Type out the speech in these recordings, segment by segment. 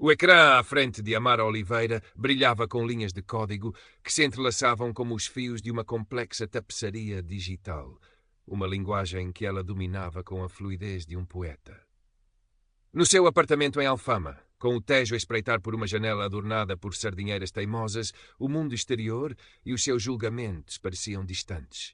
O ecrã à frente de Amara Oliveira brilhava com linhas de código que se entrelaçavam como os fios de uma complexa tapeçaria digital, uma linguagem que ela dominava com a fluidez de um poeta. No seu apartamento em Alfama, com o Tejo a espreitar por uma janela adornada por sardinheiras teimosas, o mundo exterior e os seus julgamentos pareciam distantes.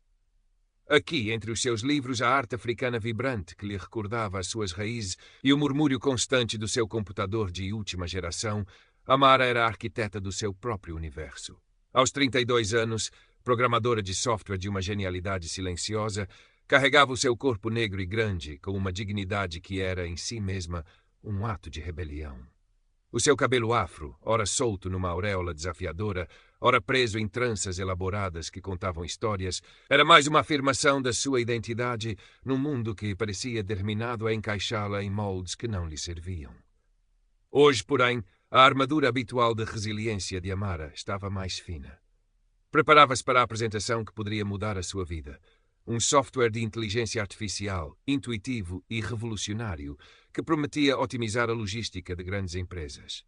Aqui, entre os seus livros, a arte africana vibrante que lhe recordava as suas raízes e o murmúrio constante do seu computador de última geração, Amara era a arquiteta do seu próprio universo. Aos 32 anos, programadora de software de uma genialidade silenciosa, carregava o seu corpo negro e grande com uma dignidade que era, em si mesma, um ato de rebelião. O seu cabelo afro, ora solto numa auréola desafiadora, ora preso em tranças elaboradas que contavam histórias, era mais uma afirmação da sua identidade num mundo que parecia determinado a encaixá-la em moldes que não lhe serviam. Hoje, porém, a armadura habitual de resiliência de Amara estava mais fina. Preparava-se para a apresentação que poderia mudar a sua vida. Um software de inteligência artificial, intuitivo e revolucionário, que prometia otimizar a logística de grandes empresas.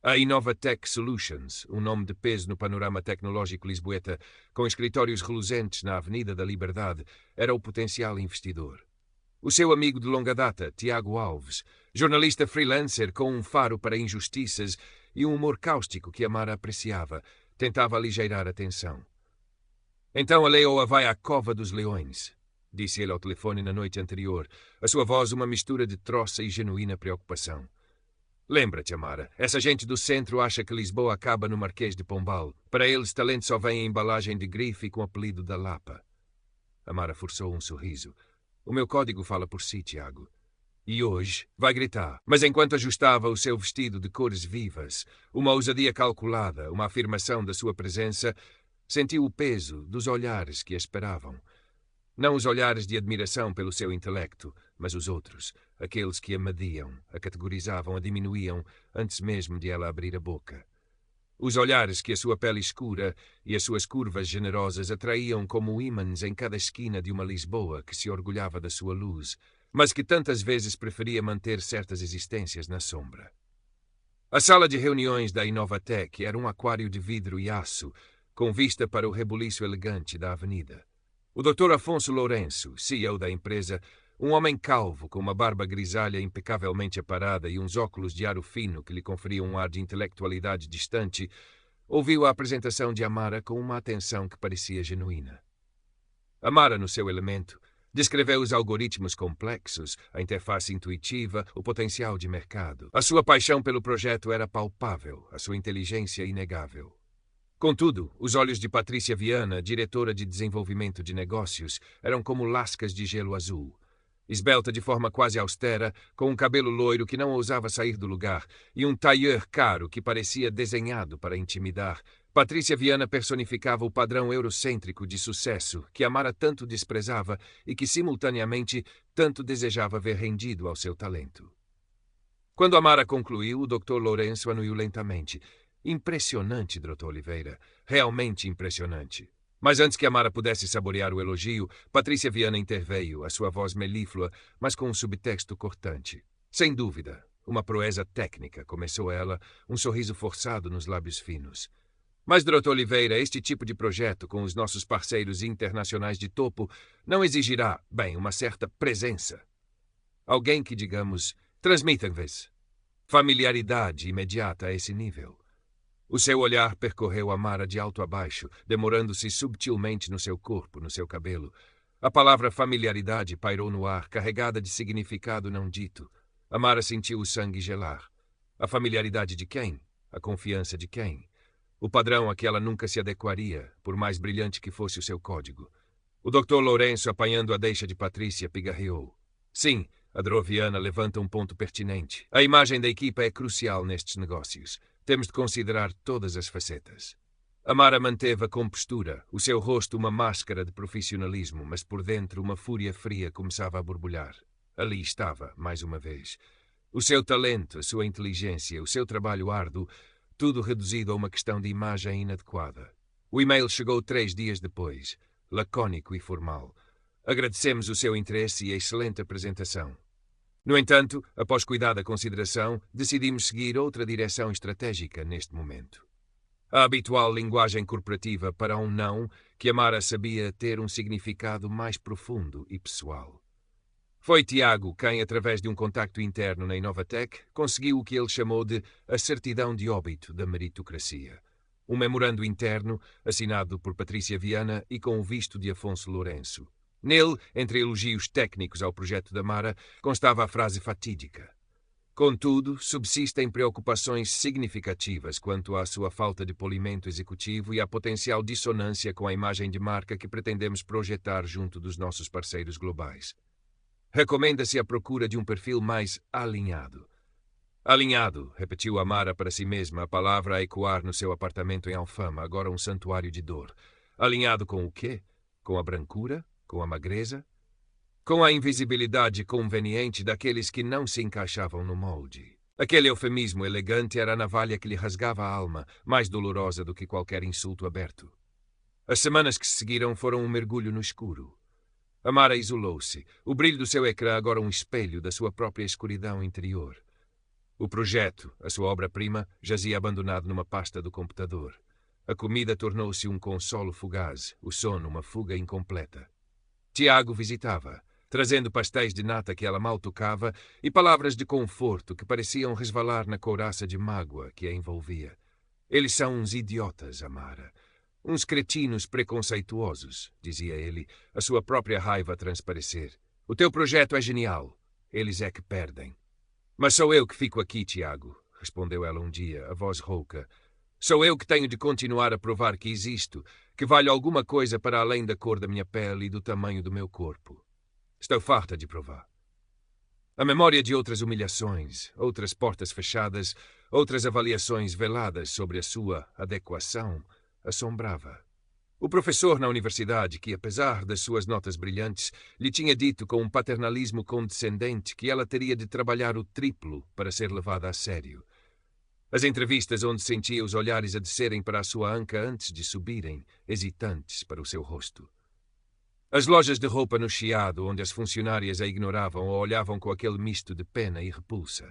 A Innovatech Solutions, um nome de peso no panorama tecnológico lisboeta, com escritórios reluzentes na Avenida da Liberdade, era o potencial investidor. O seu amigo de longa data, Tiago Alves, jornalista freelancer com um faro para injustiças e um humor cáustico que Amara apreciava, tentava aligeirar a tensão. Então a Leoa vai à Cova dos Leões, disse ele ao telefone na noite anterior, a sua voz uma mistura de troça e genuína preocupação. Lembra-te, Amara, essa gente do centro acha que Lisboa acaba no Marquês de Pombal. Para eles, talento só vem em embalagem de grife e com o apelido da Lapa. Amara forçou um sorriso. O meu código fala por si, Tiago. E hoje vai gritar. Mas enquanto ajustava o seu vestido de cores vivas, uma ousadia calculada, uma afirmação da sua presença, sentiu o peso dos olhares que a esperavam. Não os olhares de admiração pelo seu intelecto, mas os outros, aqueles que a mediam, a categorizavam, a diminuíam, antes mesmo de ela abrir a boca. Os olhares que a sua pele escura e as suas curvas generosas atraíam como ímãs em cada esquina de uma Lisboa que se orgulhava da sua luz, mas que tantas vezes preferia manter certas existências na sombra. A sala de reuniões da Innovatech era um aquário de vidro e aço, com vista para o rebuliço elegante da avenida. O Dr. Afonso Lourenço, CEO da empresa, um homem calvo com uma barba grisalha impecavelmente aparada e uns óculos de aro fino que lhe conferiam um ar de intelectualidade distante, ouviu a apresentação de Amara com uma atenção que parecia genuína. Amara, no seu elemento, descreveu os algoritmos complexos, a interface intuitiva, o potencial de mercado. A sua paixão pelo projeto era palpável, a sua inteligência inegável. Contudo, os olhos de Patrícia Viana, diretora de desenvolvimento de negócios, eram como lascas de gelo azul. Esbelta de forma quase austera, com um cabelo loiro que não ousava sair do lugar e um tailleur caro que parecia desenhado para intimidar, Patrícia Viana personificava o padrão eurocêntrico de sucesso que Amara tanto desprezava e que, simultaneamente, tanto desejava ver rendido ao seu talento. Quando Amara concluiu, o Dr. Lourenço anuiu lentamente. Impressionante, Dr. Oliveira. Realmente impressionante. Mas antes que Amara pudesse saborear o elogio, Patrícia Viana interveio, a sua voz melíflua, mas com um subtexto cortante. Sem dúvida, uma proeza técnica, começou ela, um sorriso forçado nos lábios finos. Mas, Dr. Oliveira, este tipo de projeto com os nossos parceiros internacionais de topo não exigirá, bem, uma certa presença. Alguém que, digamos, transmita-vos familiaridade imediata a esse nível. O seu olhar percorreu Amara de alto a baixo, demorando-se subtilmente no seu corpo, no seu cabelo. A palavra familiaridade pairou no ar, carregada de significado não dito. Amara sentiu o sangue gelar. A familiaridade de quem? A confiança de quem? O padrão a que ela nunca se adequaria, por mais brilhante que fosse o seu código. O Dr. Lourenço, apanhando a deixa de Patrícia, pigarreou. Sim, a Droviana levanta um ponto pertinente. A imagem da equipa é crucial nestes negócios. Temos de considerar todas as facetas. Amara manteve a compostura, o seu rosto uma máscara de profissionalismo, mas por dentro uma fúria fria começava a borbulhar. Ali estava, mais uma vez. O seu talento, a sua inteligência, o seu trabalho árduo, tudo reduzido a uma questão de imagem inadequada. O e-mail chegou 3 dias depois, lacônico e formal. Agradecemos o seu interesse e a excelente apresentação. No entanto, após cuidada consideração, decidimos seguir outra direção estratégica neste momento. A habitual linguagem corporativa para um não, que Amara sabia ter um significado mais profundo e pessoal. Foi Tiago quem, através de um contacto interno na Inovatec, conseguiu o que ele chamou de a certidão de óbito da meritocracia. Um memorando interno, assinado por Patrícia Viana e com o visto de Afonso Lourenço. Nele, entre elogios técnicos ao projeto da Amara, constava a frase fatídica: contudo, subsistem preocupações significativas quanto à sua falta de polimento executivo e à potencial dissonância com a imagem de marca que pretendemos projetar junto dos nossos parceiros globais. Recomenda-se a procura de um perfil mais alinhado. Alinhado, repetiu Amara para si mesma, a palavra a ecoar no seu apartamento em Alfama, agora um santuário de dor. Alinhado com o quê? Com a brancura? Com a magreza? Com a invisibilidade conveniente daqueles que não se encaixavam no molde. Aquele eufemismo elegante era a navalha que lhe rasgava a alma, mais dolorosa do que qualquer insulto aberto. As semanas que se seguiram foram um mergulho no escuro. Amara isolou-se, o brilho do seu ecrã agora um espelho da sua própria escuridão interior. O projeto, a sua obra-prima, jazia abandonado numa pasta do computador. A comida tornou-se um consolo fugaz, o sono uma fuga incompleta. Tiago visitava, trazendo pastéis de nata que ela mal tocava e palavras de conforto que pareciam resvalar na couraça de mágoa que a envolvia. Eles são uns idiotas, Amara. Uns cretinos preconceituosos, dizia ele, a sua própria raiva a transparecer. O teu projeto é genial. Eles é que perdem. Mas sou eu que fico aqui, Tiago, respondeu ela um dia, a voz rouca. Sou eu que tenho de continuar a provar que existo, que valho alguma coisa para além da cor da minha pele e do tamanho do meu corpo. Estou farta de provar. A memória de outras humilhações, outras portas fechadas, outras avaliações veladas sobre a sua adequação, assombrava. O professor na universidade, que apesar das suas notas brilhantes, lhe tinha dito com um paternalismo condescendente que ela teria de trabalhar o triplo para ser levada a sério. As entrevistas onde sentia os olhares a descerem para a sua anca antes de subirem, hesitantes, para o seu rosto. As lojas de roupa no Chiado, onde as funcionárias a ignoravam ou olhavam com aquele misto de pena e repulsa.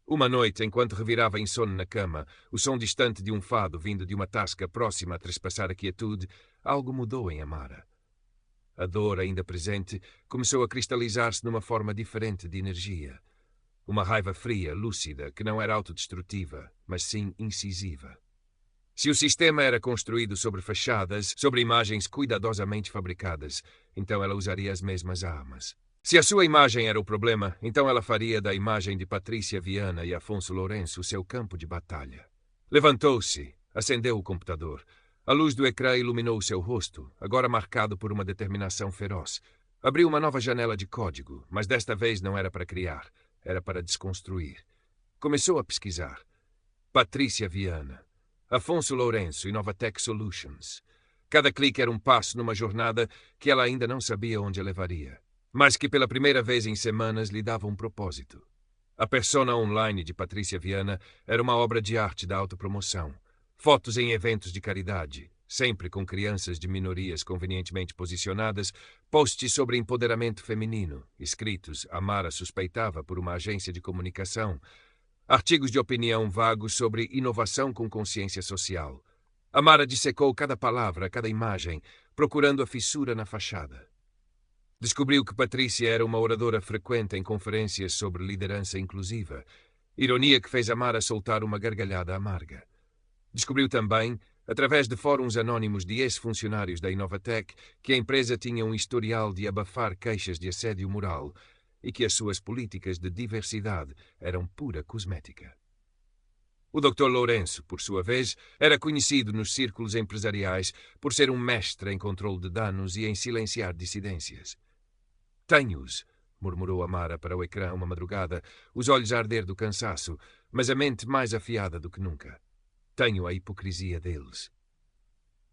Uma noite, enquanto revirava em sono na cama, o som distante de um fado vindo de uma tasca próxima a trespassar a quietude, algo mudou em Amara. A dor, ainda presente, começou a cristalizar-se numa forma diferente de energia. Uma raiva fria, lúcida, que não era autodestrutiva, mas sim incisiva. Se o sistema era construído sobre fachadas, sobre imagens cuidadosamente fabricadas, então ela usaria as mesmas armas. Se a sua imagem era o problema, então ela faria da imagem de Patrícia Viana e Afonso Lourenço o seu campo de batalha. Levantou-se, acendeu o computador. A luz do ecrã iluminou o seu rosto, agora marcado por uma determinação feroz. Abriu uma nova janela de código, mas desta vez não era para criar, era para desconstruir. Começou a pesquisar. Patrícia Viana, Afonso Lourenço, Inovatec Solutions. Cada clique era um passo numa jornada que ela ainda não sabia onde a levaria, mas que pela primeira vez em semanas lhe dava um propósito. A persona online de Patrícia Viana era uma obra de arte da autopromoção. Fotos em eventos de caridade, sempre com crianças de minorias convenientemente posicionadas, posts sobre empoderamento feminino, escritos, Amara suspeitava, por uma agência de comunicação, artigos de opinião vagos sobre inovação com consciência social. Amara dissecou cada palavra, cada imagem, procurando a fissura na fachada. Descobriu que Patrícia era uma oradora frequente em conferências sobre liderança inclusiva, ironia que fez Amara soltar uma gargalhada amarga. Descobriu também, através de fóruns anónimos de ex-funcionários da Inovatec, que a empresa tinha um historial de abafar queixas de assédio moral e que as suas políticas de diversidade eram pura cosmética. O Dr. Lourenço, por sua vez, era conhecido nos círculos empresariais por ser um mestre em controle de danos e em silenciar dissidências. Tenho-os, murmurou Amara para o ecrã uma madrugada, os olhos a arder do cansaço, mas a mente mais afiada do que nunca. Tenho a hipocrisia deles.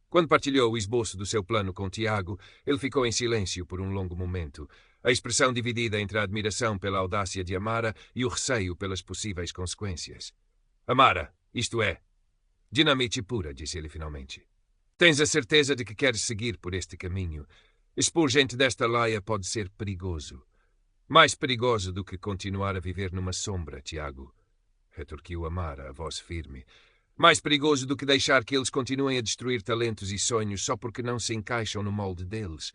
Quando partilhou o esboço do seu plano com Tiago, ele ficou em silêncio por um longo momento, a expressão dividida entre a admiração pela audácia de Amara e o receio pelas possíveis consequências. Amara, isto é, dinamite pura, disse ele finalmente. Tens a certeza de que queres seguir por este caminho? Expor gente desta laia pode ser perigoso. Mais perigoso do que continuar a viver numa sombra, Tiago, retorquiu Amara, a voz firme. Mais perigoso do que deixar que eles continuem a destruir talentos e sonhos só porque não se encaixam no molde deles.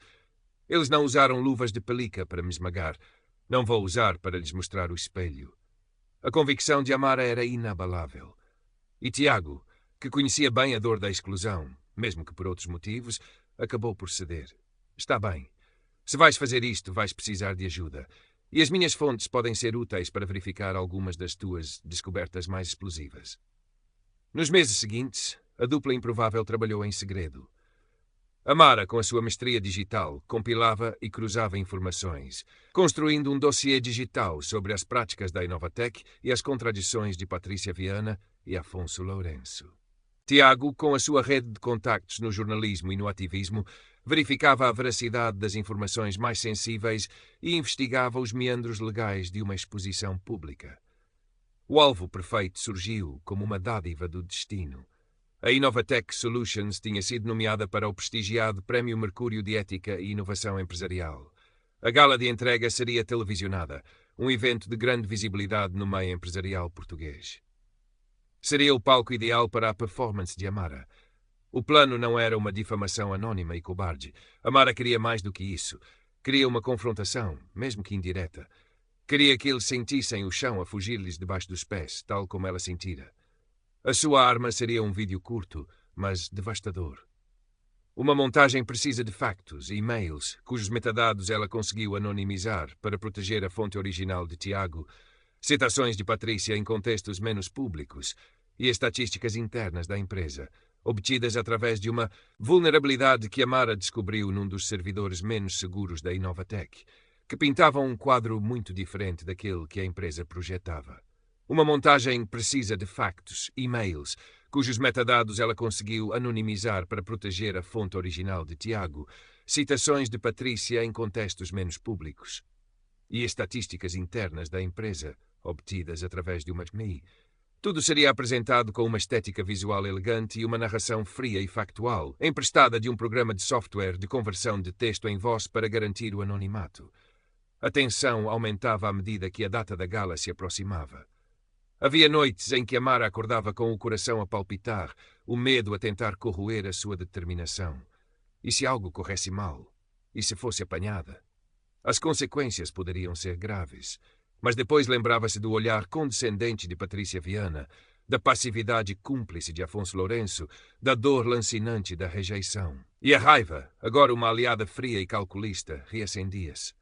Eles não usaram luvas de pelica para me esmagar. Não vou usar para lhes mostrar o espelho. A convicção de Amara era inabalável. E Tiago, que conhecia bem a dor da exclusão, mesmo que por outros motivos, acabou por ceder. Está bem. Se vais fazer isto, vais precisar de ajuda. E as minhas fontes podem ser úteis para verificar algumas das tuas descobertas mais explosivas. Nos meses seguintes, a dupla improvável trabalhou em segredo. Amara, com a sua mestria digital, compilava e cruzava informações, construindo um dossiê digital sobre as práticas da Inovatec e as contradições de Patrícia Viana e Afonso Lourenço. Tiago, com a sua rede de contactos no jornalismo e no ativismo, verificava a veracidade das informações mais sensíveis e investigava os meandros legais de uma exposição pública. O alvo perfeito surgiu como uma dádiva do destino. A Inovatec Solutions tinha sido nomeada para o prestigiado Prémio Mercúrio de Ética e Inovação Empresarial. A gala de entrega seria televisionada, um evento de grande visibilidade no meio empresarial português. Seria o palco ideal para a performance de Amara. O plano não era uma difamação anónima e cobarde. Amara queria mais do que isso. Queria uma confrontação, mesmo que indireta. Queria que eles sentissem o chão a fugir-lhes debaixo dos pés, tal como ela sentira. A sua arma seria um vídeo curto, mas devastador. Uma montagem precisa de factos e e-mails, cujos metadados ela conseguiu anonimizar para proteger a fonte original de Tiago, citações de Patrícia em contextos menos públicos e estatísticas internas da empresa, obtidas através de uma vulnerabilidade que Amara descobriu num dos servidores menos seguros da Inovatec, que pintavam um quadro muito diferente daquele que a empresa projetava. Uma montagem precisa de factos, e-mails, cujos metadados ela conseguiu anonimizar para proteger a fonte original de Tiago, citações de Patrícia em contextos menos públicos, e estatísticas internas da empresa, obtidas através de uma SMI. Tudo seria apresentado com uma estética visual elegante e uma narração fria e factual, emprestada de um programa de software de conversão de texto em voz para garantir o anonimato. A tensão aumentava à medida que a data da gala se aproximava. Havia noites em que Amara acordava com o coração a palpitar, o medo a tentar corroer a sua determinação. E se algo corresse mal? E se fosse apanhada? As consequências poderiam ser graves. Mas depois lembrava-se do olhar condescendente de Patrícia Viana, da passividade cúmplice de Afonso Lourenço, da dor lancinante da rejeição. E a raiva, agora uma aliada fria e calculista, reacendia-se.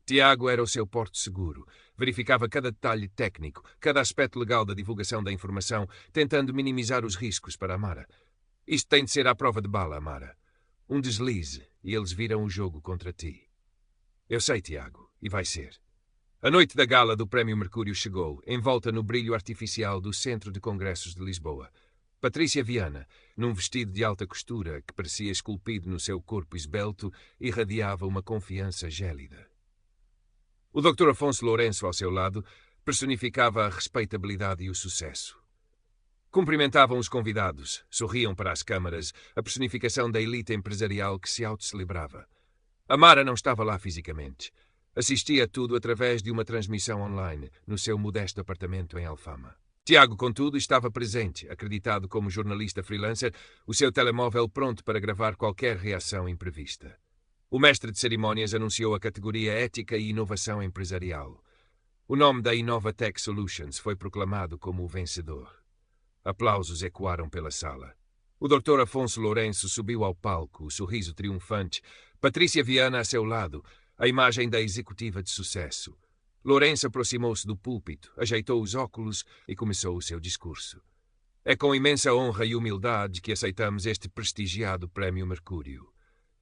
Tiago era o seu porto seguro. Verificava cada detalhe técnico, cada aspecto legal da divulgação da informação, tentando minimizar os riscos para Amara. Isto tem de ser à prova de bala, Amara. Um deslize e eles viram o jogo contra ti. Eu sei, Tiago, e vai ser. A noite da gala do Prémio Mercúrio chegou, envolta no brilho artificial do Centro de Congressos de Lisboa. Patrícia Viana, num vestido de alta costura que parecia esculpido no seu corpo esbelto, irradiava uma confiança gélida. O Dr. Afonso Lourenço, ao seu lado, personificava a respeitabilidade e o sucesso. Cumprimentavam os convidados, sorriam para as câmaras, a personificação da elite empresarial que se autocelebrava. Amara não estava lá fisicamente. Assistia a tudo através de uma transmissão online, no seu modesto apartamento em Alfama. Tiago, contudo, estava presente, acreditado como jornalista freelancer, o seu telemóvel pronto para gravar qualquer reação imprevista. O mestre de cerimónias anunciou a categoria Ética e Inovação Empresarial. O nome da Inovatec Solutions foi proclamado como o vencedor. Aplausos ecoaram pela sala. O Dr. Afonso Lourenço subiu ao palco, o sorriso triunfante, Patrícia Viana a seu lado, a imagem da executiva de sucesso. Lourenço aproximou-se do púlpito, ajeitou os óculos e começou o seu discurso. É com imensa honra e humildade que aceitamos este prestigiado Prémio Mercúrio.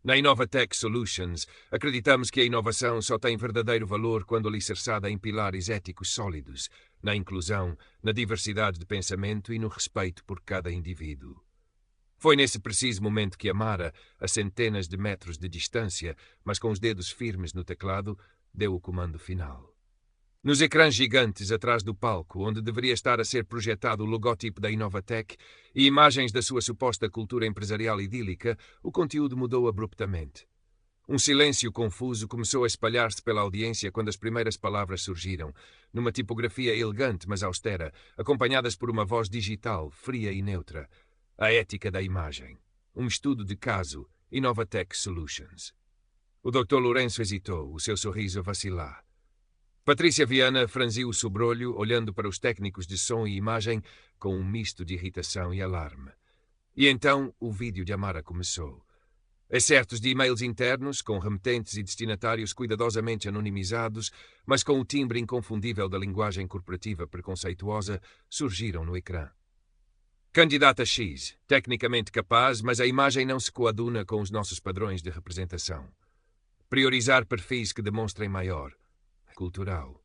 Na Inovatec Solutions, acreditamos que a inovação só tem verdadeiro valor quando alicerçada em pilares éticos sólidos, na inclusão, na diversidade de pensamento e no respeito por cada indivíduo. Foi nesse preciso momento que Amara, a centenas de metros de distância, mas com os dedos firmes no teclado, deu o comando final. Nos ecrãs gigantes atrás do palco, onde deveria estar a ser projetado o logótipo da Inovatec e imagens da sua suposta cultura empresarial idílica, o conteúdo mudou abruptamente. Um silêncio confuso começou a espalhar-se pela audiência quando as primeiras palavras surgiram, numa tipografia elegante mas austera, acompanhadas por uma voz digital, fria e neutra. A ética da imagem. Um estudo de caso. Inovatech Solutions. O Dr. Lourenço hesitou, o seu sorriso a vacilar. Patrícia Viana franziu o sobrolho, olhando para os técnicos de som e imagem com um misto de irritação e alarme. E então o vídeo de Amara começou. Excertos de e-mails internos, com remetentes e destinatários cuidadosamente anonimizados, mas com o timbre inconfundível da linguagem corporativa preconceituosa, surgiram no ecrã. Candidata X, tecnicamente capaz, mas a imagem não se coaduna com os nossos padrões de representação. Priorizar perfis que demonstrem maior. Cultural.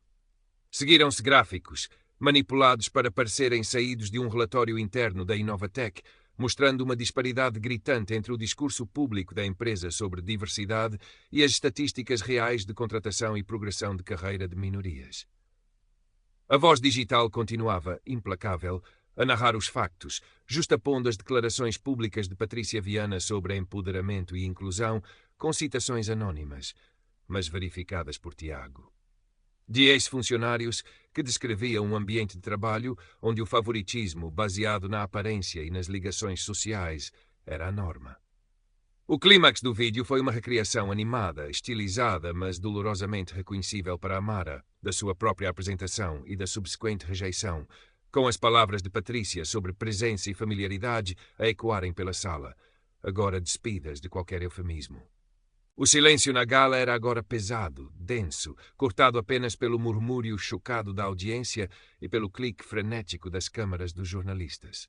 Seguiram-se gráficos, manipulados para parecerem saídos de um relatório interno da Inovatech, mostrando uma disparidade gritante entre o discurso público da empresa sobre diversidade e as estatísticas reais de contratação e progressão de carreira de minorias. A voz digital continuava, implacável, a narrar os factos, justapondo as declarações públicas de Patrícia Viana sobre empoderamento e inclusão com citações anónimas, mas verificadas por Tiago. De ex-funcionários que descreviam um ambiente de trabalho onde o favoritismo, baseado na aparência e nas ligações sociais, era a norma. O clímax do vídeo foi uma recriação animada, estilizada, mas dolorosamente reconhecível para Amara, da sua própria apresentação e da subsequente rejeição, com as palavras de Patrícia sobre presença e familiaridade a ecoarem pela sala, agora despidas de qualquer eufemismo. O silêncio na gala era agora pesado, denso, cortado apenas pelo murmúrio chocado da audiência e pelo clique frenético das câmaras dos jornalistas.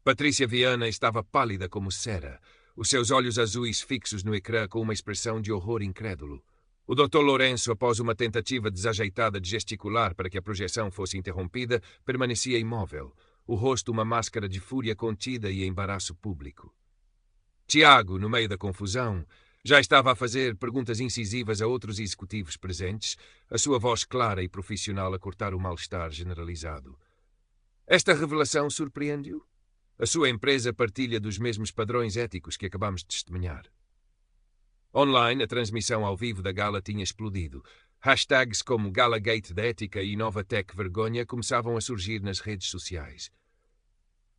Patrícia Viana estava pálida como cera, os seus olhos azuis fixos no ecrã com uma expressão de horror incrédulo. O Dr. Lourenço, após uma tentativa desajeitada de gesticular para que a projeção fosse interrompida, permanecia imóvel, o rosto uma máscara de fúria contida e embaraço público. Tiago, no meio da confusão, já estava a fazer perguntas incisivas a outros executivos presentes, a sua voz clara e profissional a cortar o mal-estar generalizado. Esta revelação surpreende-o? A sua empresa partilha dos mesmos padrões éticos que acabamos de testemunhar. Online, a transmissão ao vivo da gala tinha explodido. Hashtags como Galagate da Ética e Inovatech Vergonha começavam a surgir nas redes sociais.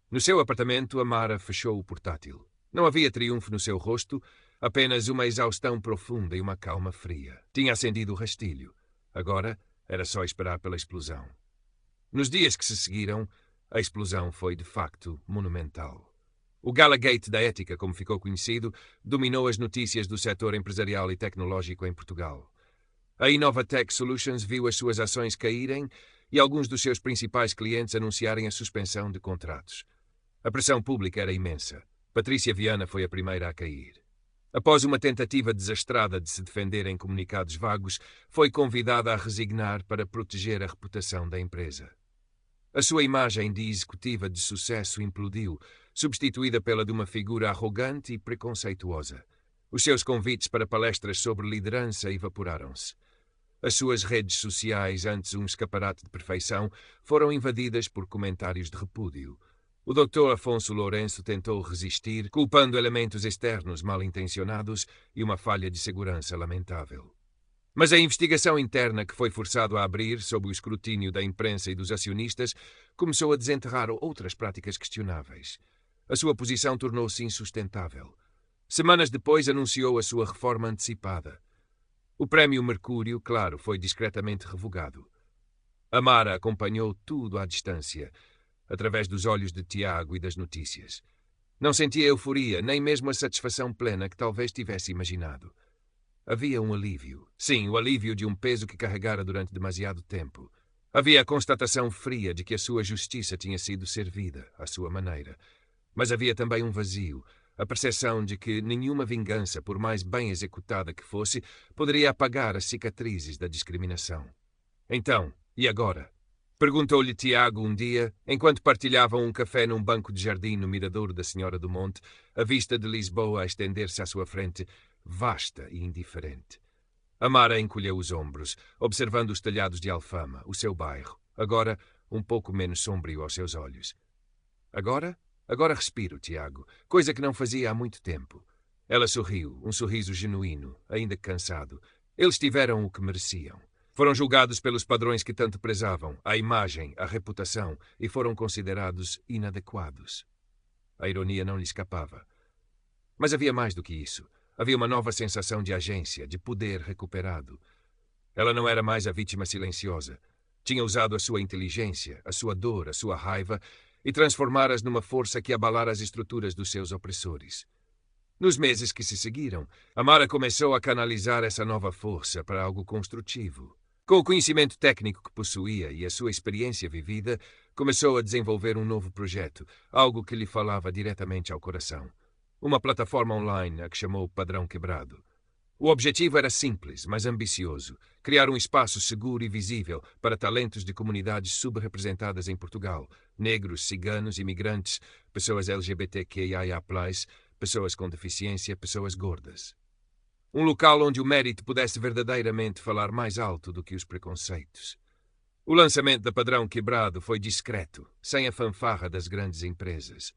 No seu apartamento, Amara fechou o portátil. Não havia triunfo no seu rosto, apenas uma exaustão profunda e uma calma fria. Tinha acendido o rastilho. Agora era só esperar pela explosão. Nos dias que se seguiram, a explosão foi, de facto, monumental. O Galagate da Ética, como ficou conhecido, dominou as notícias do setor empresarial e tecnológico em Portugal. A Inovatech Solutions viu as suas ações caírem e alguns dos seus principais clientes anunciarem a suspensão de contratos. A pressão pública era imensa. Patrícia Viana foi a primeira a cair. Após uma tentativa desastrada de se defender em comunicados vagos, foi convidada a resignar para proteger a reputação da empresa. A sua imagem de executiva de sucesso implodiu, substituída pela de uma figura arrogante e preconceituosa. Os seus convites para palestras sobre liderança evaporaram-se. As suas redes sociais, antes um escaparate de perfeição, foram invadidas por comentários de repúdio. O Dr. Afonso Lourenço tentou resistir, culpando elementos externos mal-intencionados e uma falha de segurança lamentável. Mas a investigação interna que foi forçado a abrir, sob o escrutínio da imprensa e dos acionistas, começou a desenterrar outras práticas questionáveis. A sua posição tornou-se insustentável. Semanas depois anunciou a sua reforma antecipada. O prémio Mercúrio, claro, foi discretamente revogado. Amara acompanhou tudo à distância, através dos olhos de Tiago e das notícias. Não sentia euforia, nem mesmo a satisfação plena que talvez tivesse imaginado. Havia um alívio. Sim, o alívio de um peso que carregara durante demasiado tempo. Havia a constatação fria de que a sua justiça tinha sido servida, à sua maneira. Mas havia também um vazio, a percepção de que nenhuma vingança, por mais bem executada que fosse, poderia apagar as cicatrizes da discriminação. Então, e agora? Perguntou-lhe Tiago um dia, enquanto partilhavam um café num banco de jardim no mirador da Senhora do Monte, a vista de Lisboa a estender-se à sua frente, vasta e indiferente. Amara encolheu os ombros, observando os telhados de Alfama, o seu bairro, agora um pouco menos sombrio aos seus olhos. Agora? Agora respiro, Tiago, coisa que não fazia há muito tempo. Ela sorriu, um sorriso genuíno, ainda que cansado. Eles tiveram o que mereciam. Foram julgados pelos padrões que tanto prezavam, a imagem, a reputação, e foram considerados inadequados. A ironia não lhe escapava. Mas havia mais do que isso. Havia uma nova sensação de agência, de poder recuperado. Ela não era mais a vítima silenciosa. Tinha usado a sua inteligência, a sua dor, a sua raiva, e transformá-las numa força que abalara as estruturas dos seus opressores. Nos meses que se seguiram, Amara começou a canalizar essa nova força para algo construtivo. Com o conhecimento técnico que possuía e a sua experiência vivida, começou a desenvolver um novo projeto, algo que lhe falava diretamente ao coração. Uma plataforma online a que chamou Padrão Quebrado. O objetivo era simples, mas ambicioso: criar um espaço seguro e visível para talentos de comunidades subrepresentadas em Portugal, negros, ciganos, imigrantes, pessoas LGBTQIA+, pessoas com deficiência, pessoas gordas. Um local onde o mérito pudesse verdadeiramente falar mais alto do que os preconceitos. O lançamento da Padrão Quebrado foi discreto, sem a fanfarra das grandes empresas.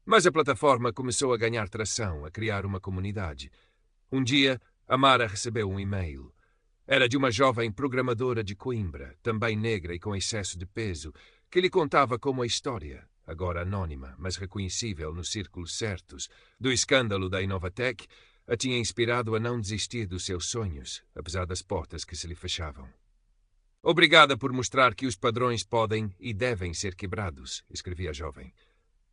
Mas a plataforma começou a ganhar tração, a criar uma comunidade. Um dia, Amara recebeu um e-mail. Era de uma jovem programadora de Coimbra, também negra e com excesso de peso, que lhe contava como a história, agora anônima, mas reconhecível nos círculos certos, do escândalo da Inovatec, a tinha inspirado a não desistir dos seus sonhos, apesar das portas que se lhe fechavam. Obrigada por mostrar que os padrões podem e devem ser quebrados, escrevia a jovem.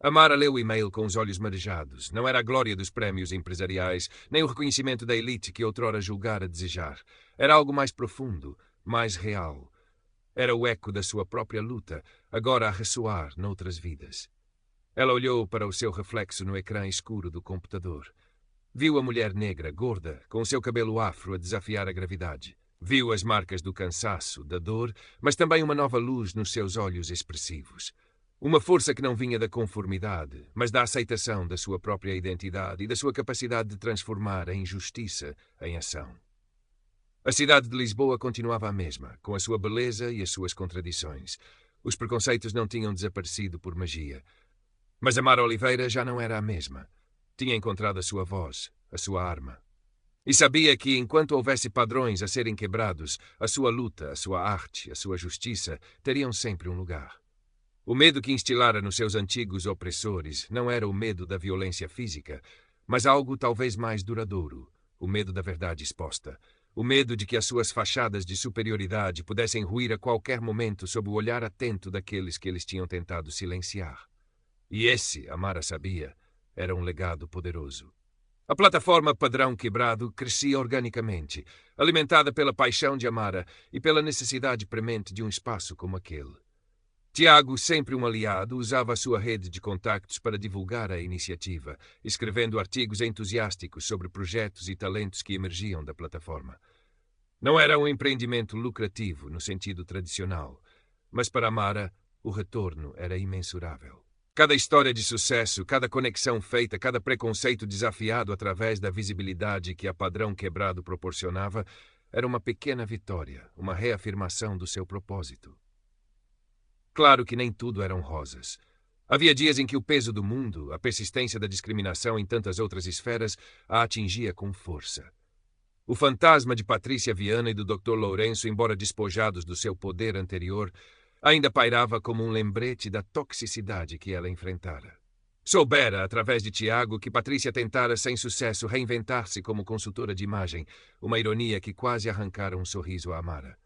Amara leu o e-mail com os olhos marejados. Não era a glória dos prémios empresariais, nem o reconhecimento da elite que outrora julgara desejar. Era algo mais profundo, mais real. Era o eco da sua própria luta, agora a ressoar noutras vidas. Ela olhou para o seu reflexo no ecrã escuro do computador. Viu a mulher negra, gorda, com o seu cabelo afro a desafiar a gravidade. Viu as marcas do cansaço, da dor, mas também uma nova luz nos seus olhos expressivos. Uma força que não vinha da conformidade, mas da aceitação da sua própria identidade e da sua capacidade de transformar a injustiça em ação. A cidade de Lisboa continuava a mesma, com a sua beleza e as suas contradições. Os preconceitos não tinham desaparecido por magia. Mas Amara Oliveira já não era a mesma. Tinha encontrado a sua voz, a sua arma. E sabia que, enquanto houvesse padrões a serem quebrados, a sua luta, a sua arte, a sua justiça teriam sempre um lugar. O medo que instilara nos seus antigos opressores não era o medo da violência física, mas algo talvez mais duradouro, o medo da verdade exposta, o medo de que as suas fachadas de superioridade pudessem ruir a qualquer momento sob o olhar atento daqueles que eles tinham tentado silenciar. E esse, Amara sabia, era um legado poderoso. A plataforma Padrão Quebrado crescia organicamente, alimentada pela paixão de Amara e pela necessidade premente de um espaço como aquele. Tiago, sempre um aliado, usava a sua rede de contactos para divulgar a iniciativa, escrevendo artigos entusiásticos sobre projetos e talentos que emergiam da plataforma. Não era um empreendimento lucrativo no sentido tradicional, mas para Amara o retorno era imensurável. Cada história de sucesso, cada conexão feita, cada preconceito desafiado através da visibilidade que a Padrão Quebrado proporcionava, era uma pequena vitória, uma reafirmação do seu propósito. Claro que nem tudo eram rosas. Havia dias em que o peso do mundo, a persistência da discriminação em tantas outras esferas, a atingia com força. O fantasma de Patrícia Viana e do Dr. Lourenço, embora despojados do seu poder anterior, ainda pairava como um lembrete da toxicidade que ela enfrentara. Soubera, através de Tiago, que Patrícia tentara sem sucesso reinventar-se como consultora de imagem, uma ironia que quase arrancara um sorriso a Amara.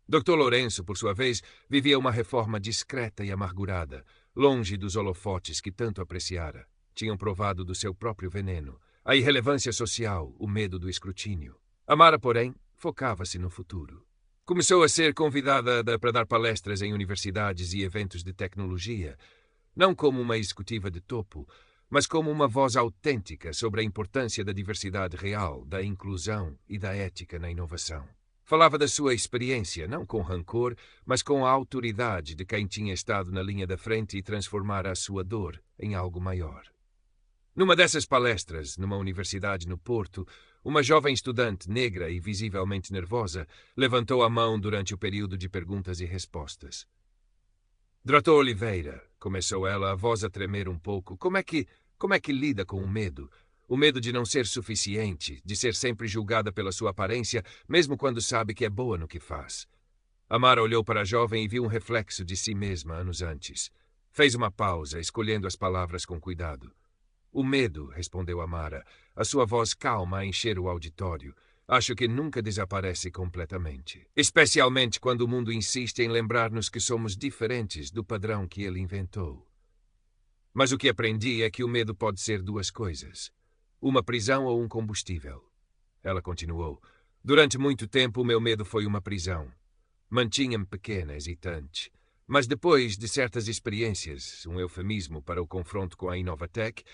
Dr. Lourenço, por sua vez, vivia uma reforma discreta e amargurada, longe dos holofotes que tanto apreciara. Tinham provado do seu próprio veneno, a irrelevância social, o medo do escrutínio. Amara, porém, focava-se no futuro. Começou a ser convidada para dar palestras em universidades e eventos de tecnologia, não como uma executiva de topo, mas como uma voz autêntica sobre a importância da diversidade real, da inclusão e da ética na inovação. Falava da sua experiência, não com rancor, mas com a autoridade de quem tinha estado na linha da frente e transformara a sua dor em algo maior. Numa dessas palestras, numa universidade no Porto, uma jovem estudante negra e visivelmente nervosa levantou a mão durante o período de perguntas e respostas. Dr. Oliveira, começou ela, a voz a tremer um pouco, como é que lida com o medo? O medo de não ser suficiente, de ser sempre julgada pela sua aparência, mesmo quando sabe que é boa no que faz. Amara olhou para a jovem e viu um reflexo de si mesma anos antes. Fez uma pausa, escolhendo as palavras com cuidado. O medo, respondeu Amara, a sua voz calma a encher o auditório. Acho que nunca desaparece completamente. Especialmente quando o mundo insiste em lembrar-nos que somos diferentes do padrão que ele inventou. Mas o que aprendi é que o medo pode ser duas coisas. Uma prisão ou um combustível. Ela continuou. Durante muito tempo o meu medo foi uma prisão. Mantinha-me pequena, hesitante. Mas depois de certas experiências, um eufemismo para o confronto com a Inovatec,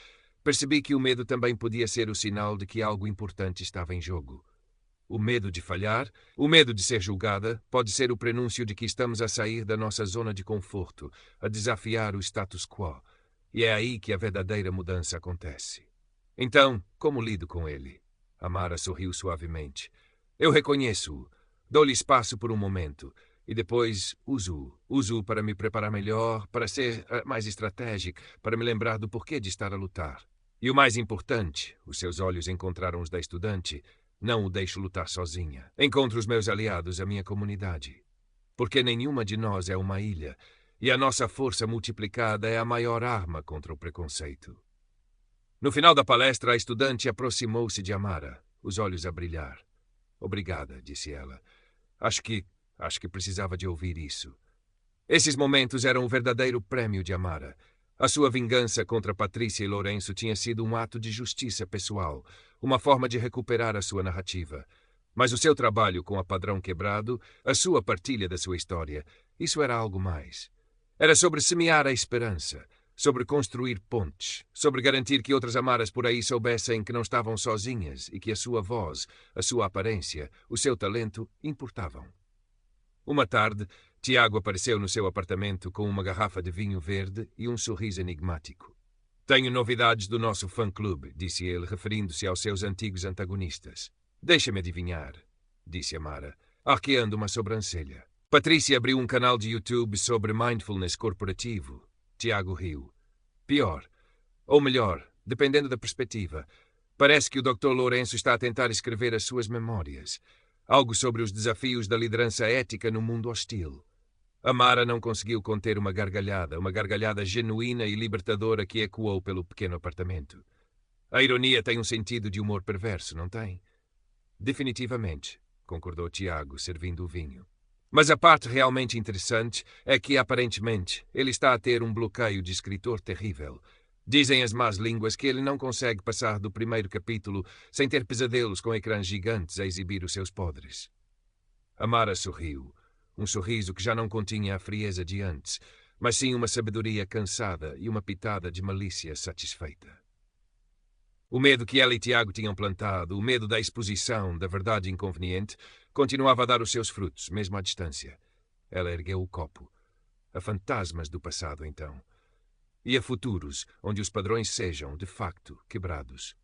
percebi que o medo também podia ser o sinal de que algo importante estava em jogo. O medo de falhar, o medo de ser julgada, pode ser o prenúncio de que estamos a sair da nossa zona de conforto, a desafiar o status quo. E é aí que a verdadeira mudança acontece. Então, como lido com ele? Amara sorriu suavemente. Eu reconheço-o. Dou-lhe espaço por um momento. E depois uso-o. Uso-o para me preparar melhor, para ser mais estratégico, para me lembrar do porquê de estar a lutar. E o mais importante, os seus olhos encontraram os da estudante, não o deixo lutar sozinha. Encontro os meus aliados, a minha comunidade. Porque nenhuma de nós é uma ilha, e a nossa força multiplicada é a maior arma contra o preconceito. No final da palestra, a estudante aproximou-se de Amara, os olhos a brilhar. Obrigada, disse ela. Acho que precisava de ouvir isso. Esses momentos eram o verdadeiro prêmio de Amara. A sua vingança contra Patrícia e Lourenço tinha sido um ato de justiça pessoal, uma forma de recuperar a sua narrativa. Mas o seu trabalho com a Padrão Quebrado, a sua partilha da sua história, isso era algo mais. Era sobre semear a esperança, sobre construir pontes, sobre garantir que outras Amaras por aí soubessem que não estavam sozinhas e que a sua voz, a sua aparência, o seu talento importavam. Uma tarde, Tiago apareceu no seu apartamento com uma garrafa de vinho verde e um sorriso enigmático. Tenho novidades do nosso fã-clube, disse ele, referindo-se aos seus antigos antagonistas. Deixa-me adivinhar, disse Amara, arqueando uma sobrancelha. Patrícia abriu um canal de YouTube sobre mindfulness corporativo. Tiago riu. Pior, ou melhor, dependendo da perspectiva, parece que o Dr. Lourenço está a tentar escrever as suas memórias. Algo sobre os desafios da liderança ética no mundo hostil. Amara não conseguiu conter uma gargalhada genuína e libertadora que ecoou pelo pequeno apartamento. A ironia tem um sentido de humor perverso, não tem? Definitivamente, concordou Tiago, servindo o vinho. Mas a parte realmente interessante é que, aparentemente, ele está a ter um bloqueio de escritor terrível. Dizem as más línguas que ele não consegue passar do primeiro capítulo sem ter pesadelos com ecrãs gigantes a exibir os seus podres. Amara sorriu, um sorriso que já não continha a frieza de antes, mas sim uma sabedoria cansada e uma pitada de malícia satisfeita. O medo que ela e Tiago tinham plantado, o medo da exposição, da verdade inconveniente, continuava a dar os seus frutos, mesmo à distância. Ela ergueu o copo. A fantasmas do passado, então. E a futuros, onde os padrões sejam, de facto, quebrados.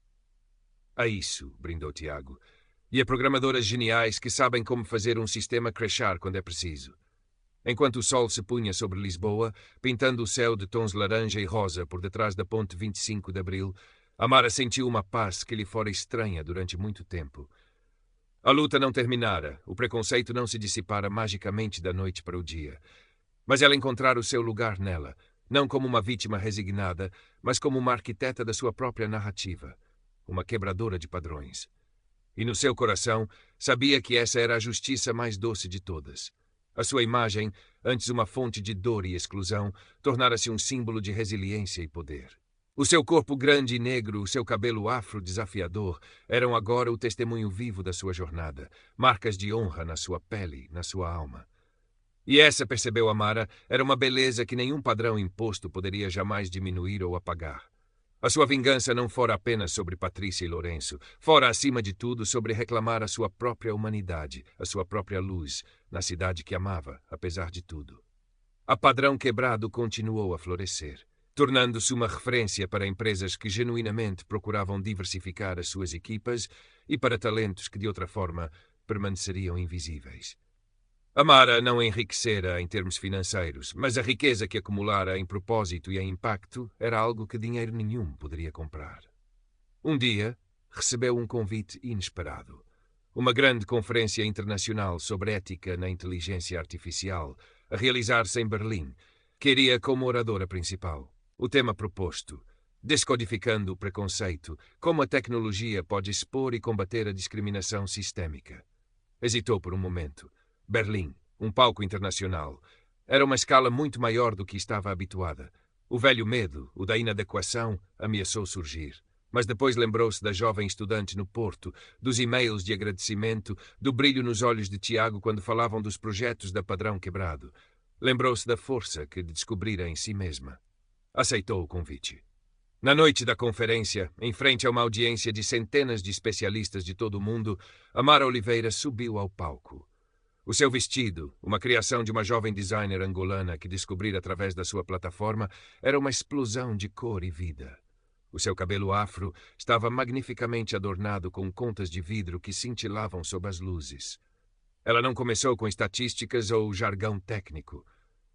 A isso, brindou Tiago. E a programadoras geniais que sabem como fazer um sistema crashar quando é preciso. Enquanto o sol se punha sobre Lisboa, pintando o céu de tons laranja e rosa por detrás da ponte 25 de Abril, Amara sentiu uma paz que lhe fora estranha durante muito tempo. A luta não terminara, o preconceito não se dissipara magicamente da noite para o dia. Mas ela encontrara o seu lugar nela, não como uma vítima resignada, mas como uma arquiteta da sua própria narrativa, uma quebradora de padrões. E no seu coração sabia que essa era a justiça mais doce de todas. A sua imagem, antes uma fonte de dor e exclusão, tornara-se um símbolo de resiliência e poder. O seu corpo grande e negro, o seu cabelo afro desafiador, eram agora o testemunho vivo da sua jornada, marcas de honra na sua pele, na sua alma. E essa, percebeu Amara, era uma beleza que nenhum padrão imposto poderia jamais diminuir ou apagar. A sua vingança não fora apenas sobre Patrícia e Lourenço, fora, acima de tudo, sobre reclamar a sua própria humanidade, a sua própria luz, na cidade que amava, apesar de tudo. A Padrão Quebrado continuou a florescer, tornando-se uma referência para empresas que genuinamente procuravam diversificar as suas equipas e para talentos que, de outra forma, permaneceriam invisíveis. Amara não enriquecera em termos financeiros, mas a riqueza que acumulara em propósito e em impacto era algo que dinheiro nenhum poderia comprar. Um dia, recebeu um convite inesperado. Uma grande conferência internacional sobre ética na inteligência artificial, a realizar-se em Berlim, que iria como oradora principal. O tema proposto: descodificando o preconceito, como a tecnologia pode expor e combater a discriminação sistémica. Hesitou por um momento. Berlim, um palco internacional. Era uma escala muito maior do que estava habituada. O velho medo, o da inadequação, ameaçou surgir. Mas depois lembrou-se da jovem estudante no Porto, dos e-mails de agradecimento, do brilho nos olhos de Tiago quando falavam dos projetos da Padrão Quebrado. Lembrou-se da força que descobrira em si mesma. Aceitou o convite. Na noite da conferência, em frente a uma audiência de centenas de especialistas de todo o mundo, Amara Oliveira subiu ao palco. O seu vestido, uma criação de uma jovem designer angolana que descobrira através da sua plataforma, era uma explosão de cor e vida. O seu cabelo afro estava magnificamente adornado com contas de vidro que cintilavam sob as luzes. Ela não começou com estatísticas ou jargão técnico.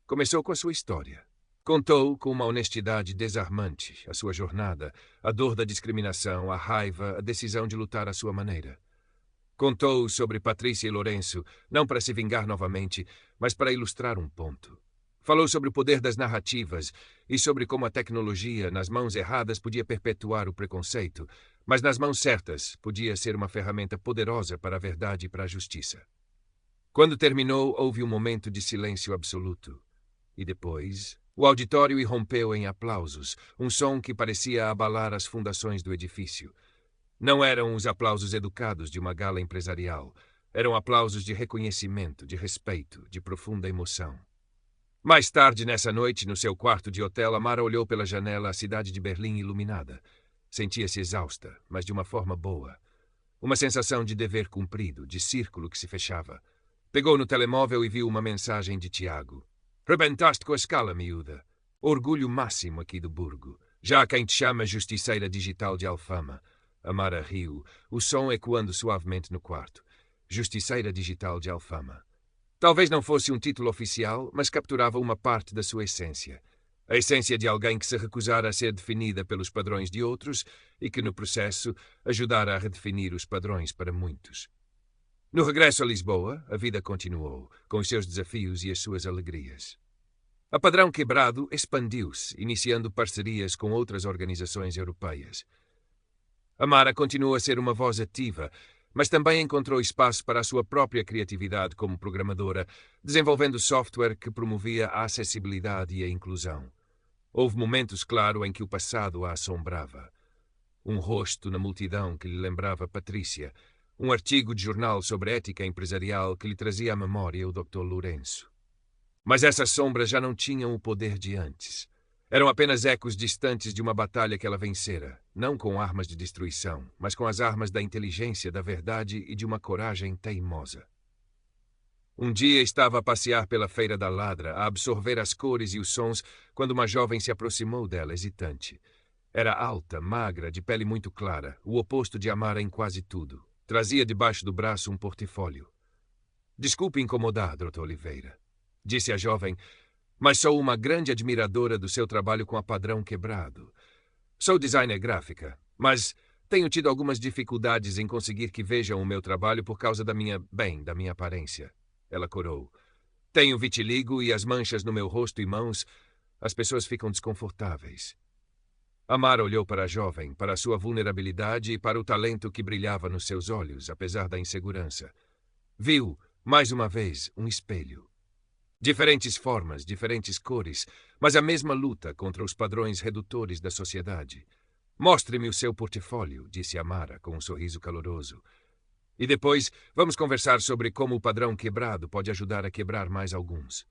Começou com a sua história. Contou com uma honestidade desarmante a sua jornada, a dor da discriminação, a raiva, a decisão de lutar à sua maneira. Contou sobre Patrícia e Lourenço, não para se vingar novamente, mas para ilustrar um ponto. Falou sobre o poder das narrativas e sobre como a tecnologia, nas mãos erradas, podia perpetuar o preconceito, mas nas mãos certas podia ser uma ferramenta poderosa para a verdade e para a justiça. Quando terminou, houve um momento de silêncio absoluto. E depois, o auditório irrompeu em aplausos, um som que parecia abalar as fundações do edifício. Não eram os aplausos educados de uma gala empresarial. Eram aplausos de reconhecimento, de respeito, de profunda emoção. Mais tarde nessa noite, no seu quarto de hotel, Amara olhou pela janela a cidade de Berlim iluminada. Sentia-se exausta, mas de uma forma boa. Uma sensação de dever cumprido, de círculo que se fechava. Pegou no telemóvel e viu uma mensagem de Tiago. Rebentaste com a escala, miúda. Orgulho máximo aqui do Burgo. Já há quem te chama justiceira digital de Alfama. Amara riu, o som ecoando suavemente no quarto. Justiceira digital de Alfama. Talvez não fosse um título oficial, mas capturava uma parte da sua essência. A essência de alguém que se recusara a ser definida pelos padrões de outros e que, no processo, ajudara a redefinir os padrões para muitos. No regresso a Lisboa, a vida continuou, com os seus desafios e as suas alegrias. A Padrão Quebrado expandiu-se, iniciando parcerias com outras organizações europeias. Amara continuou a ser uma voz ativa, mas também encontrou espaço para a sua própria criatividade como programadora, desenvolvendo software que promovia a acessibilidade e a inclusão. Houve momentos, claro, em que o passado a assombrava. Um rosto na multidão que lhe lembrava Patrícia, um artigo de jornal sobre ética empresarial que lhe trazia à memória o Dr. Lourenço. Mas essas sombras já não tinham o poder de antes. Eram apenas ecos distantes de uma batalha que ela vencera, não com armas de destruição, mas com as armas da inteligência, da verdade e de uma coragem teimosa. Um dia estava a passear pela Feira da Ladra, a absorver as cores e os sons, quando uma jovem se aproximou dela, hesitante. Era alta, magra, de pele muito clara, o oposto de Amara em quase tudo. Trazia debaixo do braço um portfólio. Desculpe incomodar, Dr. Oliveira, disse a jovem, mas sou uma grande admiradora do seu trabalho com a Padrão Quebrado. Sou designer gráfica, mas tenho tido algumas dificuldades em conseguir que vejam o meu trabalho por causa da minha aparência. Ela corou. Tenho vitiligo e as manchas no meu rosto e mãos, as pessoas ficam desconfortáveis. Amara olhou para a jovem, para a sua vulnerabilidade e para o talento que brilhava nos seus olhos, apesar da insegurança. Viu, mais uma vez, um espelho. Diferentes formas, diferentes cores, mas a mesma luta contra os padrões redutores da sociedade. Mostre-me o seu portfólio, disse Amara, com um sorriso caloroso. E depois, vamos conversar sobre como o Padrão Quebrado pode ajudar a quebrar mais alguns.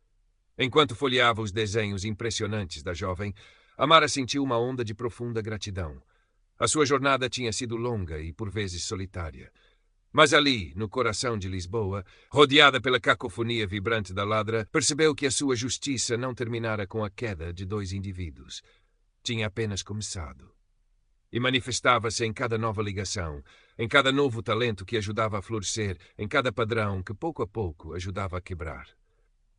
Enquanto folheava os desenhos impressionantes da jovem, Amara sentiu uma onda de profunda gratidão. A sua jornada tinha sido longa e, por vezes, solitária. Mas ali, no coração de Lisboa, rodeada pela cacofonia vibrante da Ladra, percebeu que a sua justiça não terminara com a queda de dois indivíduos. Tinha apenas começado. E manifestava-se em cada nova ligação, em cada novo talento que ajudava a florescer, em cada padrão que, pouco a pouco, ajudava a quebrar.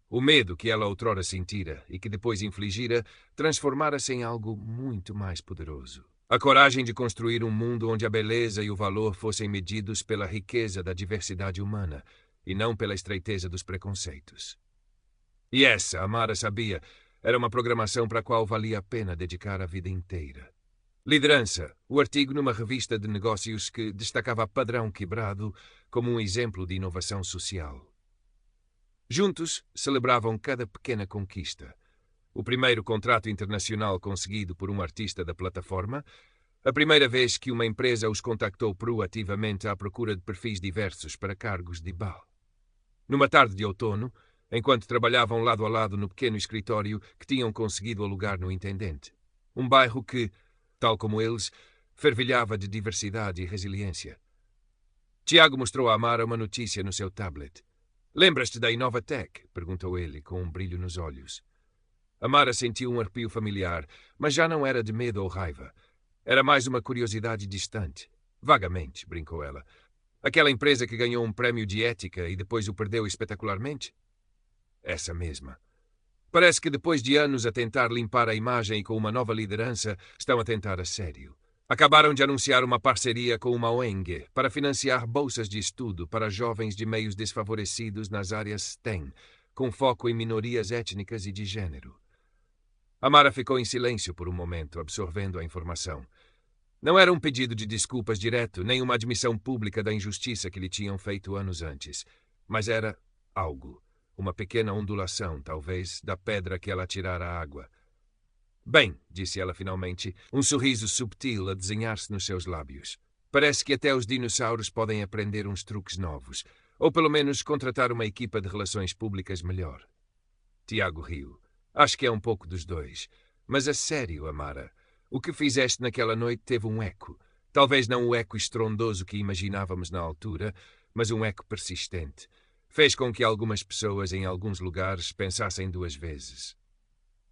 O medo que ela outrora sentira e que depois infligira transformara-se em algo muito mais poderoso. A coragem de construir um mundo onde a beleza e o valor fossem medidos pela riqueza da diversidade humana e não pela estreiteza dos preconceitos. E essa, Amara sabia, era uma programação para a qual valia a pena dedicar a vida inteira. Liderança, o artigo numa revista de negócios que destacava Padrão Quebrado como um exemplo de inovação social. Juntos, celebravam cada pequena conquista. O primeiro contrato internacional conseguido por um artista da plataforma, a primeira vez que uma empresa os contactou proativamente à procura de perfis diversos para cargos de BAL. Numa tarde de outono, enquanto trabalhavam lado a lado no pequeno escritório que tinham conseguido alugar no Intendente, um bairro que, tal como eles, fervilhava de diversidade e resiliência. Tiago mostrou a Amara uma notícia no seu tablet. "Lembras-te da Inovatec?" perguntou ele, com um brilho nos olhos. Amara sentiu um arrepio familiar, mas já não era de medo ou raiva. Era mais uma curiosidade distante. "Vagamente", brincou ela. "Aquela empresa que ganhou um prémio de ética e depois o perdeu espetacularmente?" "Essa mesma. Parece que depois de anos a tentar limpar a imagem e com uma nova liderança, estão a tentar a sério. Acabaram de anunciar uma parceria com uma ONG para financiar bolsas de estudo para jovens de meios desfavorecidos nas áreas STEM, com foco em minorias étnicas e de gênero." Amara ficou em silêncio por um momento, absorvendo a informação. Não era um pedido de desculpas direto, nem uma admissão pública da injustiça que lhe tinham feito anos antes. Mas era algo, uma pequena ondulação, talvez, da pedra que ela atirara à água. "Bem", disse ela finalmente, um sorriso subtil a desenhar-se nos seus lábios. "Parece que até os dinossauros podem aprender uns truques novos, ou pelo menos contratar uma equipa de relações públicas melhor." Tiago riu. "Acho que é um pouco dos dois. Mas a sério, Amara, o que fizeste naquela noite teve um eco. Talvez não o eco estrondoso que imaginávamos na altura, mas um eco persistente. Fez com que algumas pessoas em alguns lugares pensassem duas vezes."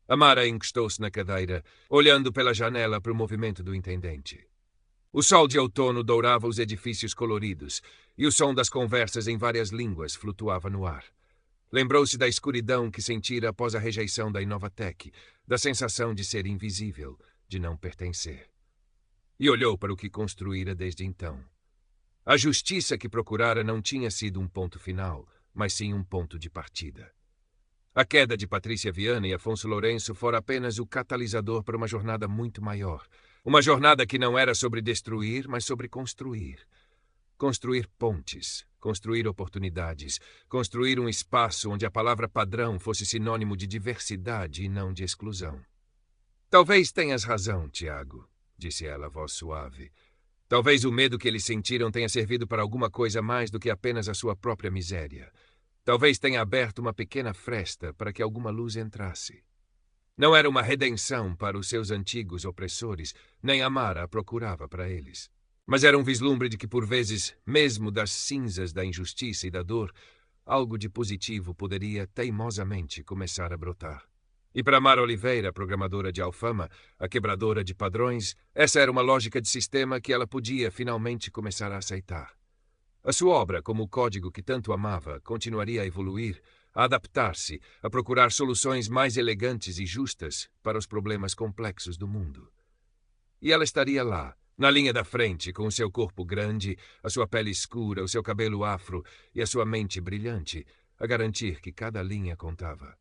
Amara encostou-se na cadeira, olhando pela janela para o movimento do Intendente. O sol de outono dourava os edifícios coloridos, e o som das conversas em várias línguas flutuava no ar. Lembrou-se da escuridão que sentira após a rejeição da Inovatec, da sensação de ser invisível, de não pertencer. E olhou para o que construíra desde então. A justiça que procurara não tinha sido um ponto final, mas sim um ponto de partida. A queda de Patrícia Viana e Afonso Lourenço fora apenas o catalisador para uma jornada muito maior. Uma jornada que não era sobre destruir, mas sobre construir. Construir pontes, construir oportunidades, construir um espaço onde a palavra padrão fosse sinônimo de diversidade e não de exclusão. "Talvez tenhas razão, Tiago", disse ela, voz suave. "Talvez o medo que eles sentiram tenha servido para alguma coisa mais do que apenas a sua própria miséria. Talvez tenha aberto uma pequena fresta para que alguma luz entrasse. Não era uma redenção para os seus antigos opressores, nem Amara a procurava para eles. Mas era um vislumbre de que, por vezes, mesmo das cinzas da injustiça e da dor, algo de positivo poderia teimosamente começar a brotar. E para Amara Oliveira, programadora de Alfama, a quebradora de padrões, essa era uma lógica de sistema que ela podia finalmente começar a aceitar. A sua obra, como o código que tanto amava, continuaria a evoluir, a adaptar-se, a procurar soluções mais elegantes e justas para os problemas complexos do mundo. E ela estaria lá, na linha da frente, com o seu corpo grande, a sua pele escura, o seu cabelo afro e a sua mente brilhante, a garantir que cada linha contava.